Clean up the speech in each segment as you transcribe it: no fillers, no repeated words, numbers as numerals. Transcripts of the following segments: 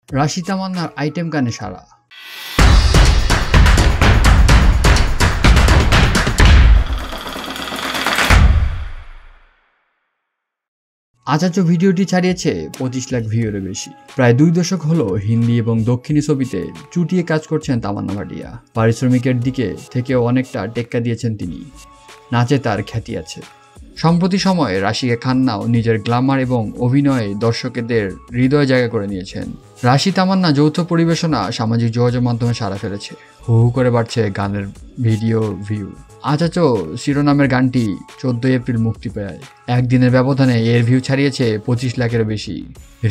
রাশি তামান্নার আইটেম গানে সাড়া। আচার্য ভিডিওটি ছাড়িয়েছে 25 লাখ ভিউয়েরও বেশি। প্রায় 2 দশক হলো হিন্দি এবং দক্ষিণী ছবিতে চুটিয়ে কাজ করছেন তামান্না ভাটিয়া। পারিশ্রমিকের দিকে থেকেও অনেকটা টেক্কা দিয়েছেন তিনি। নাচে তার খ্যাতি আছে। সম্প্রতি সময়ে রাশিয়া খান্নাও নিজের গ্ল্যামার এবং অভিনয়ে দর্শকদের হৃদয় জায়গা করে নিয়েছেন। রাশি তামান্না যৌথ পরিবেশনা সামাজিক যোগাযোগ মাধ্যমে সাড়া ফেলেছে। হু হু করে বাড়ছে গানের ভিডিও ভিউ। আচাচো শিরোনামের গানটি 14 এপ্রিল মুক্তি পায়। একদিনের ব্যবধানে এর ভিউ ছাড়িয়েছে 25 লাখেরও বেশি,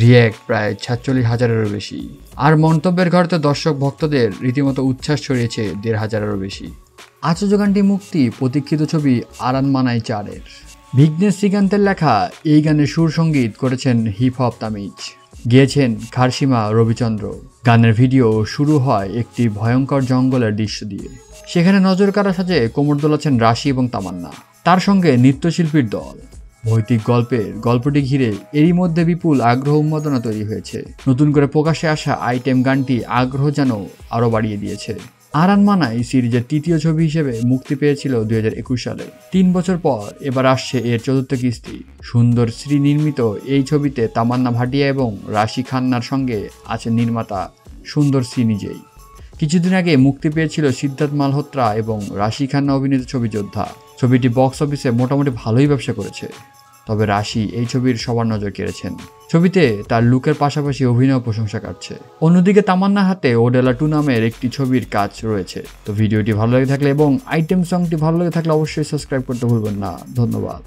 রিয়্যাক্ট প্রায় 46,000-এরও বেশি, আর মন্তব্যের ঘরতে দর্শক ভক্তদের রীতিমতো উচ্ছ্বাস ছড়িয়েছে 1,500-এরও বেশি। আচাচো গানটি মুক্তি প্রতীক্ষিত ছবি আরানমানাই 4-এর। বিঘ্নেশ শ্রীকান্তের লেখা এই গানের সুর সঙ্গীত করেছেন হিপ হপ তামিজ, গেয়েছেন খারসীমা রবিচন্দ্র। গানের ভিডিও শুরু হয় একটি ভয়ঙ্কর জঙ্গলের দৃশ্য দিয়ে। সেখানে নজর কাড়া সাজে কোমর দোলাচ্ছেন রাশি এবং তামান্না, তার সঙ্গে নৃত্যশিল্পীর দল। ভৌতিক গল্পটি ঘিরে এরই মধ্যে বিপুল আগ্রহ উন্মাদনা তৈরি হয়েছে। নতুন করে প্রকাশ্যে আসা আইটেম গানটি আগ্রহ যেন আরও বাড়িয়ে দিয়েছে। আরানমানাই সিরিজের 3য় ছবি হিসেবে মুক্তি পেয়েছিল 2021 সালে। 3 বছর পর এবার আসছে এর 4র্থ কিস্তি। সুন্দর শ্রী নির্মিত এই ছবিতে তামান্না ভাটিয়া এবং রাশি খান্নার সঙ্গে আছেন নির্মাতা সুন্দর শ্রী নিজেই। কিছুদিন আগে মুক্তি পেয়েছিল সিদ্ধার্থ মালহোত্রা এবং রাশি খান্না অভিনীত ছবি যোদ্ধা। ছবিটি বক্স অফিসে মোটামুটি ভালোই ব্যবসা করেছে। তবে রাশি এই ছবির সবার নজর কেড়েছেন। ছবিতে তার লুকের পাশাপাশি অভিনয় প্রশংসা কাটছে। অন্যদিকে তামান্নার হাতে ওডেলা 2 নামের একটি ছবির কাজ রয়েছে। তো ভিডিওটি ভালো লেগে থাকলে এবং আইটেম সংটি ভালো লেগে থাকলে অবশ্যই সাবস্ক্রাইব করতে ভুলবেন না। ধন্যবাদ।